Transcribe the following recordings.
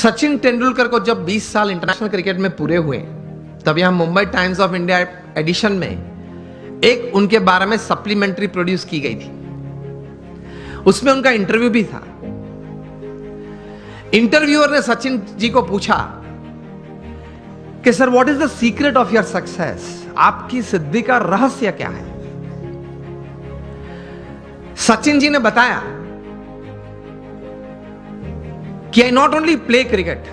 सचिन तेंदुलकर को जब 20 साल इंटरनेशनल क्रिकेट में पूरे हुए, तब यहां Mumbai Times of India edition में एक उनके बारे में सप्लीमेंट्री प्रोड्यूस की गई थी। उसमें उनका इंटरव्यू भी था। इंटरव्यूअर ने सचिन जी को पूछा कि sir, what is the secret of your success? आपकी सिद्धि का रहस्य क्या है? सचिन जी ने बताया कि I not only play cricket,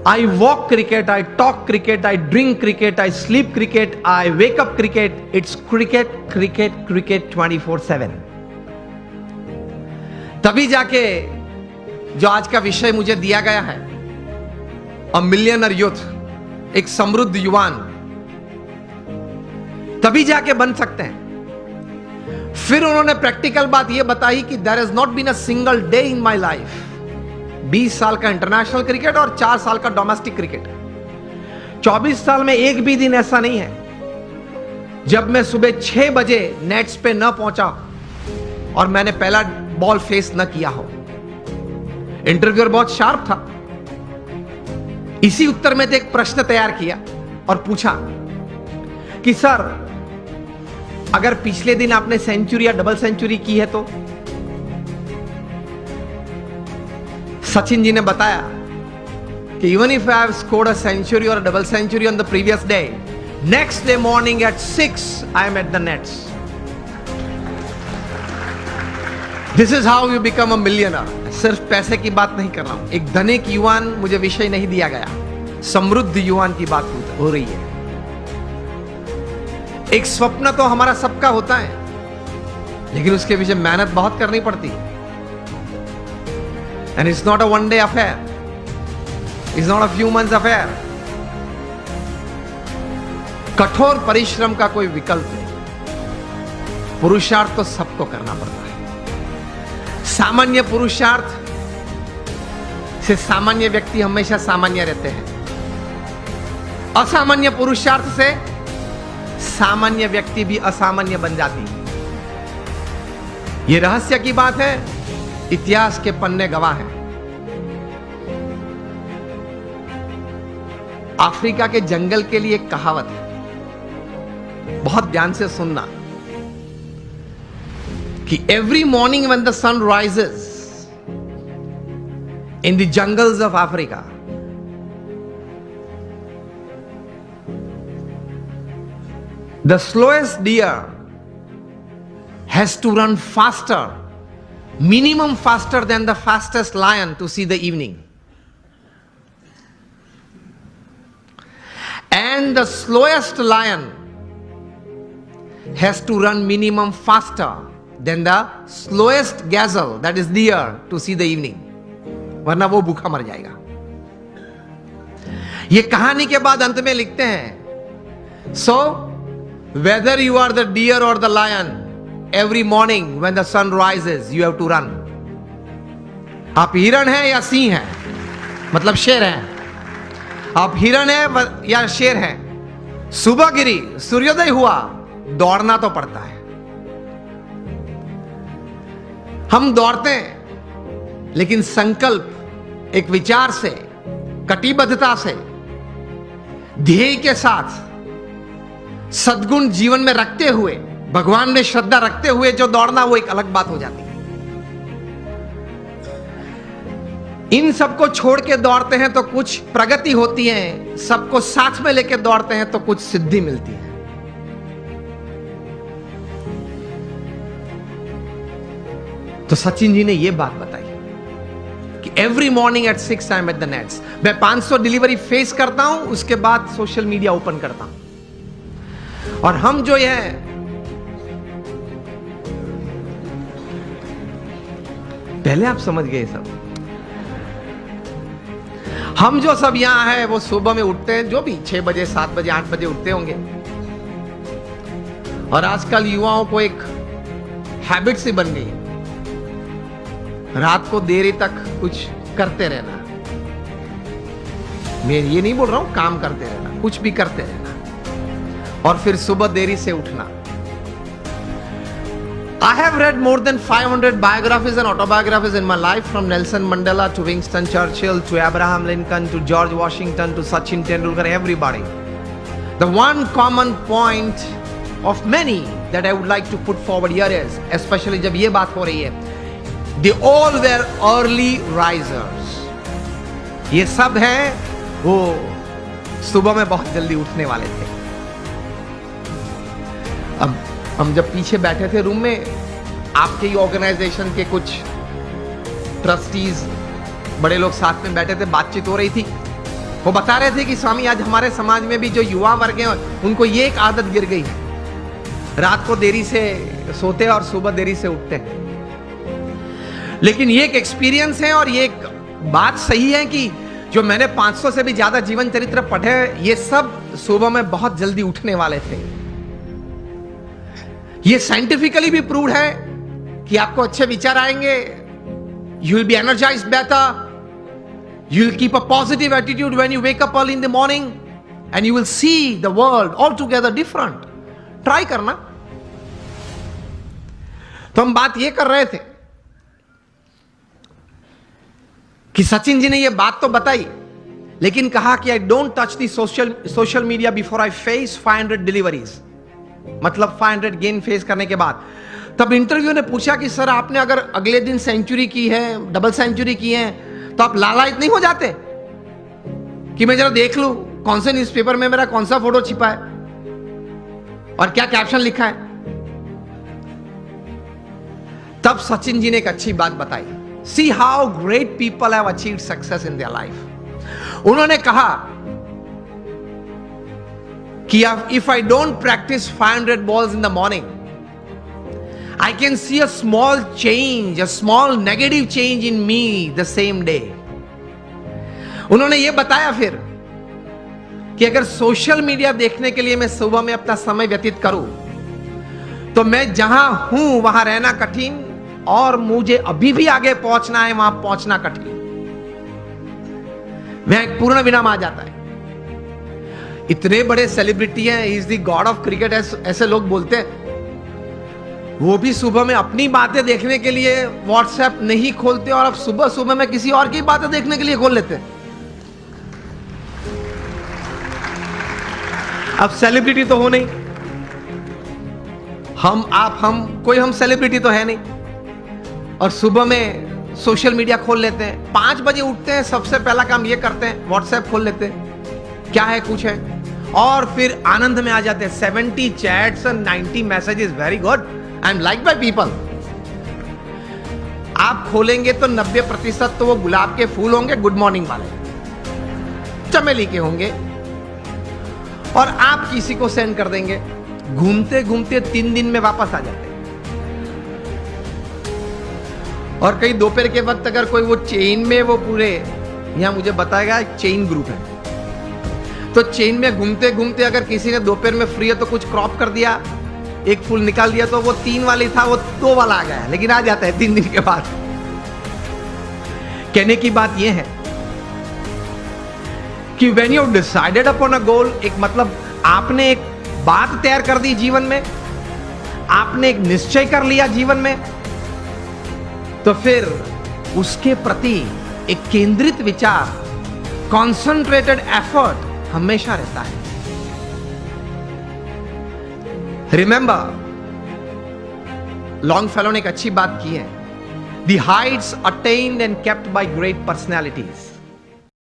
I walk cricket, I talk cricket, I drink cricket, I sleep cricket, I wake up cricket, it's cricket cricket cricket 24/7। तभी जाके जो आज का विषय मुझे दिया गया है, अ मिलियनर यूथ, एक समृद्ध युवान, तभी जाके बन सकते हैं। फिर उन्होंने प्रैक्टिकल बात यह बताई कि there is not been a single day in my life. 20 साल का इंटरनेशनल क्रिकेट और 4 साल का डोमेस्टिक क्रिकेट, 24 साल में एक भी दिन ऐसा नहीं है जब मैं सुबह 6 बजे नेट्स पे न पहुंचा और मैंने पहला बॉल फेस न किया हो। इंटरव्यूअर बहुत शार्प था। इसी उत्तर में एक प्रश्न तैयार किया और पूछा कि सर, अगर पिछले दिन आपने सेंचुरी या डबल सेंचुरी की है तो? सचिन जी ने बताया कि even if I have scored a century और double century on the previous day, next day morning at 6 I am at the nets. This is how you become a millionaire. सिर्फ पैसे की बात नहीं कर रहा हूं। एक धनिक युवान मुझे विषय नहीं दिया गया, समृद्ध युवान की बात हो रही है। एक स्वप्न तो हमारा सबका होता है, लेकिन उसके पीछे मेहनत बहुत करनी पड़ती है। And it's not a one day affair, it's not a few months affair. कठोर परिश्रम का कोई विकल्प नहीं। पुरुषार्थ तो सबको करना पड़ता है। सामान्य पुरुषार्थ से सामान्य व्यक्ति हमेशा सामान्य रहते हैं। असामान्य पुरुषार्थ से सामान्य व्यक्ति भी असामान्य बन जाती है। यह रहस्य की बात है, इतिहास के पन्ने गवाह हैं। अफ्रीका के जंगल के लिए एक कहावत है, बहुत ध्यान से सुनना, कि every morning when the sun rises in the jungles of Africa, the slowest deer has to run faster, minimum faster than the fastest lion to see the evening. And the slowest lion has to run minimum faster than the slowest gazelle, that is deer, to see the evening. वरना वो भूखा मर जाएगा। ये कहानी के बाद अंत में लिखते हैं, so whether you are the deer or the lion, every morning when the sun rises you have to run. आप हिरण हैं या सिंह हैं, मतलब शेर हैं, आप हिरण हैं या शेर हैं, सुबह गिरी, सूर्योदय हुआ, दौड़ना तो पड़ता है। हम दौड़ते हैं, लेकिन संकल्प, एक विचार से, कटिबद्धता से, ध्येय के साथ, सद्गुण जीवन में रखते हुए, भगवान में श्रद्धा रखते हुए जो दौड़ना, वो एक अलग बात हो जाती है। इन सबको छोड़ के दौड़ते हैं तो कुछ प्रगति होती है, सबको साथ में लेके दौड़ते हैं तो कुछ सिद्धि मिलती है। तो सचिन जी ने यह बात बताई कि every morning at 6 I am at the nets. मैं 500 डिलीवरी फेस करता हूं, उसके बाद सोशल मीडिया ओपन करता हूं। और हम जो है पहले आप समझ गए सब, हम जो सब यहां है वो सुबह में उठते हैं, जो भी 6 बजे 7 बजे 8 बजे उठते होंगे। और आजकल युवाओं को एक हैबिट सी बन गई है, रात को देरी तक कुछ करते रहना। मैं ये नहीं बोल रहा हूं काम करते रहना, कुछ भी करते रहना, और फिर सुबह देरी से उठना। I have read more than 500 biographies and autobiographies in my life, from Nelson Mandela to Winston Churchill to Abraham Lincoln to George Washington to Sachin Tendulkar, everybody. The one common point of many that I would like to put forward here is, especially जब ये बात हो रही है, they all were early risers. ये सब हैं वो सुबह में बहुत जल्दी उठने वाले थे. अब हम जब पीछे बैठे थे रूम में, आपके ही ऑर्गेनाइजेशन के कुछ ट्रस्टीज बड़े लोग साथ में बैठे थे, बातचीत हो रही थी. वो बता रहे थे कि स्वामी आज हमारे समाज में भी जो युवा वर्ग हैं उनको ये एक आदत गिर गई है, रात को देरी से सोते और सुबह देरी से उठते हैं. लेकिन ये एक एक्सपीरियंस है और ये एक बात सही है कि जो मैंने 500 से भी ज्यादा जीवन चरित्र पढ़े, ये सब सुबह में बहुत जल्दी उठने वाले थे. ये साइंटिफिकली भी प्रूव्ड है कि आपको अच्छे विचार आएंगे, you will be energised better, you will keep a positive attitude when you wake up early in the morning, and you will see the world altogether different. Try करना. तो हम बात ये कर रहे थे कि सचिन जी ने ये बात तो बताई, लेकिन कहा कि I don't touch the social media before I face 500 deliveries, मतलब 500 गेन फेस करने के बाद. तब इंटरव्यू ने पूछा कि सर आपने अगर अगले दिन सेंचुरी की है, डबल सेंचुरी की है, तो आप लालायित नहीं हो जाते कि मैं जरा देख लूं कौन से न्यूज़पेपर में मेरा कौन सा फोटो छिपा है और क्या कैप्शन लिखा है. तब सचिन जी ने एक अच्छी बात बताई. See how great people have achieved success in their life. उन्होंने कहा कि if I don't practice 500 balls in the morning, I can see a small change, a small negative change in me the same day. उन्होंने ये बताया फिर कि अगर social media देखने के लिए मैं सुबह में अपना समय व्यतीत करूं, तो मैं जहां हूं वहां रहना कठिन और मुझे अभी भी आगे पहुंचना है, वहां पहुंचना कठिन. वह एक पूर्ण विराम आ जाता है. इतने बड़े सेलिब्रिटी हैं, he is the God of cricket ऐसे लोग बोलते हैं, वो भी सुबह में अपनी बातें देखने के लिए व्हाट्सएप नहीं खोलते और अब सुबह सुबह में किसी और की बातें देखने के लिए खोल लेते. अब सेलिब्रिटी तो हो नहीं, हम कोई हम सेलिब्रिटी तो है नहीं, और सुबह में सोशल मीडिया खोल लेते हैं. 5 बजे उठते हैं, सबसे पहला काम ये करते हैं व्हाट्सएप खोल लेते हैं, क्या है कुछ है, और फिर आनंद में आ जाते हैं. 70 चैट्स और 90 messages, very good, I am like by people. आप खोलेंगे तो 90% तो वो गुलाब के फूल होंगे, गुड मॉर्निंग वाले, चमेली के होंगे, और आप किसी को सेंड कर देंगे. घूमते घूमते 3 दिन में वापस आ जाते हैं. और कई दोपहर के वक्त अगर कोई वो चेन में, वो पूरे यहां मुझे बताएगा एक चेन ग्रुप है, तो चेन में घूमते घूमते अगर किसी ने दोपहर में फ्री है तो कुछ क्रॉप कर दिया, एक फूल निकाल दिया, तो वो 3 वाली था वो 2 वाला आ गया, लेकिन आ जाता है 3 दिन के बाद. कहने की बात यह है कि when you decided upon a goal, एक मतलब आपने एक बात तैयार कर दी जीवन में, आपने एक निश्चय कर लिया जीवन में, तो फिर उसके प्रति एक केंद्रित विचार, कॉन्सेंट्रेटेड एफर्ट हमेशा रहता है. रिमेंबर, लॉन्गफेलो ने एक अच्छी बात की है, the Heights attend and kept bye great personalities.